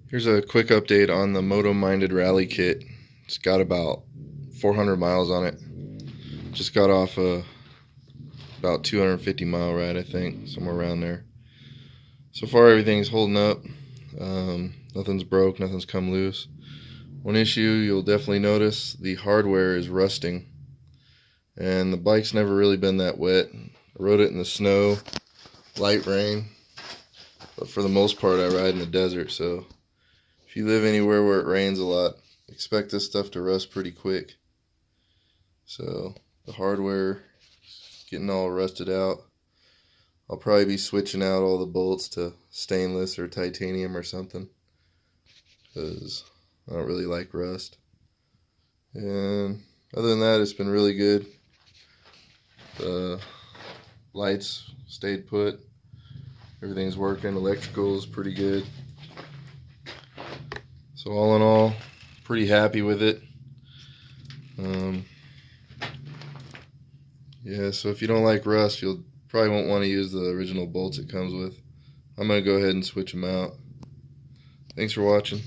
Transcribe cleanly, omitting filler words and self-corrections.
Here's a quick update on the MotoMinded rally kit. It's got about 400 miles on it. Just got off a about 250-mile ride, I think, somewhere around there. So far everything's holding up. Nothing's broke, nothing's come loose. One issue you'll definitely notice, the hardware is rusting. And the bike's never really been that wet. I rode it in the snow, light rain, but for the most part I ride in the desert, so if you live anywhere where it rains a lot, expect this stuff to rust pretty quick. So the hardware getting all rusted out. I'll probably be switching out all the bolts to stainless or titanium or something, because I don't really like rust. And other than that, it's been really good. The lights stayed put. Everything's working. Electrical is pretty good. So all in all, pretty happy with it. Yeah, so if you don't like rust, you'll probably won't want to use the original bolts it comes with. I'm going to go ahead and switch them out. Thanks for watching.